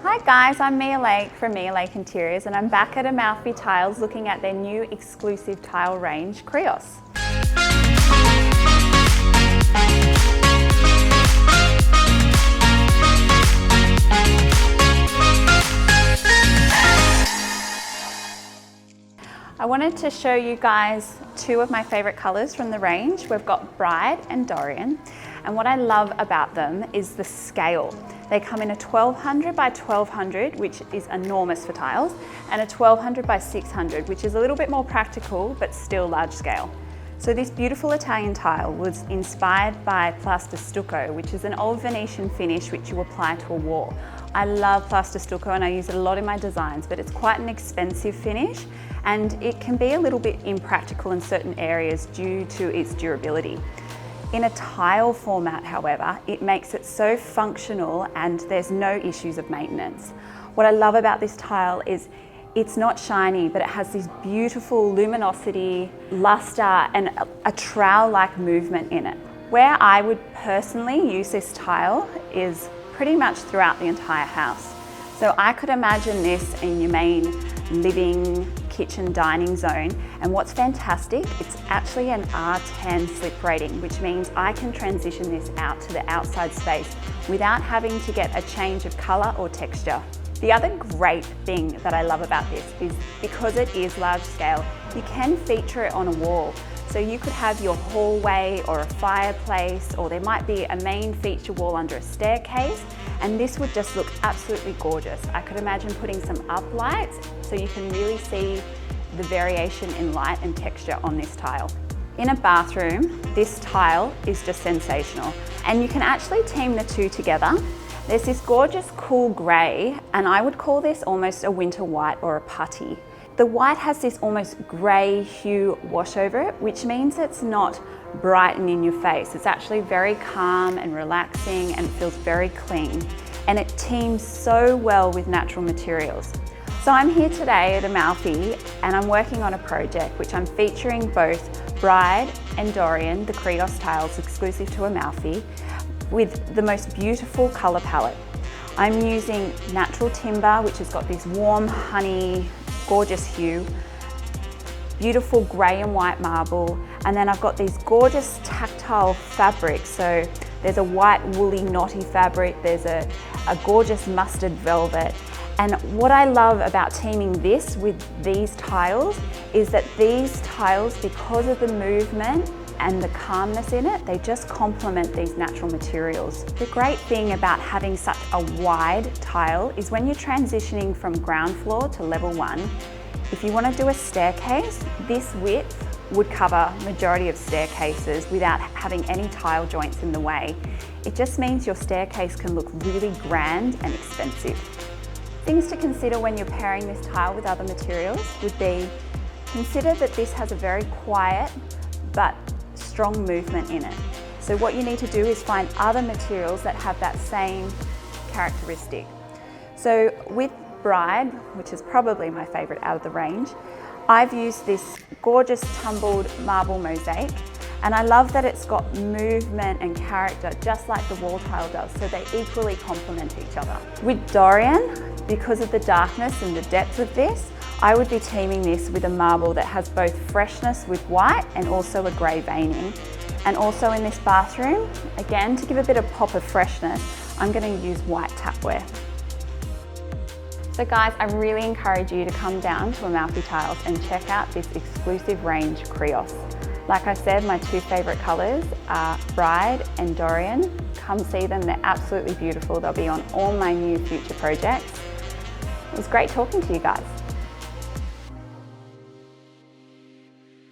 Hi guys, I'm Mia Lake from Mia Lake Interiors and I'm back at Amalfi Tiles looking at their new exclusive tile range, Creos. I wanted to show you guys two of my favorite colors from the range. We've got Bride and Dorian, and what I love about them is the scale. They come in a 1200 by 1200, which is enormous for tiles, and a 1200 by 600, which is a little bit more practical, but still large scale. So this beautiful Italian tile was inspired by plaster stucco, which is an old Venetian finish which you apply to a wall. I love plaster stucco and I use it a lot in my designs, but it's quite an expensive finish and it can be a little bit impractical in certain areas due to its durability. In a tile format, however, it makes it so functional and there's no issues of maintenance. What I love about this tile is it's not shiny, but it has this beautiful luminosity, luster, and a trowel-like movement in it. Where I would personally use this tile is pretty much throughout the entire house. So I could imagine this in your main living, kitchen, dining zone. And what's fantastic, it's actually an R10 slip rating, which means I can transition this out to the outside space without having to get a change of color or texture. The other great thing that I love about this is because it is large scale, you can feature it on a wall. So you could have your hallway or a fireplace, or there might be a main feature wall under a staircase, and this would just look absolutely gorgeous. I could imagine putting some uplights so you can really see the variation in light and texture on this tile. In a bathroom, this tile is just sensational, and you can actually team the two together. There's this gorgeous cool grey, and I would call this almost a winter white or a putty. The white has this almost grey hue wash over it, which means it's not bright and in your face. It's actually very calm and relaxing and feels very clean. And it teams so well with natural materials. So I'm here today at Amalfi and I'm working on a project which I'm featuring both Bride and Dorian, the Creos tiles exclusive to Amalfi, with the most beautiful colour palette. I'm using natural timber, which has got this warm honey, gorgeous hue, beautiful grey and white marble, and then I've got these gorgeous tactile fabrics. So there's a white woolly knotty fabric, there's a gorgeous mustard velvet. And what I love about teaming this with these tiles is that these tiles, because of the movement and the calmness in it, they just complement these natural materials. The great thing about having such a wide tile is when you're transitioning from ground floor to level 1, if you want to do a staircase, this width would cover majority of staircases without having any tile joints in the way. It just means your staircase can look really grand and expensive. Things to consider when you're pairing this tile with other materials would be, consider that this has a very quiet but strong movement in it. So what you need to do is find other materials that have that same characteristic. So with Bride, which is probably my favourite out of the range, I've used this gorgeous tumbled marble mosaic, and I love that it's got movement and character just like the wall tile does, so they equally complement each other. With Dorian, because of the darkness and the depth of this, I would be teaming this with a marble that has both freshness with white and also a grey veining. And also in this bathroom, again, to give a bit of pop of freshness, I'm going to use white tapware. So guys, I really encourage you to come down to Amalfi Tiles and check out this exclusive range, Creos. Like I said, my two favourite colours are Bride and Dorian. Come see them, they're absolutely beautiful. They'll be on all my new future projects. It was great talking to you guys.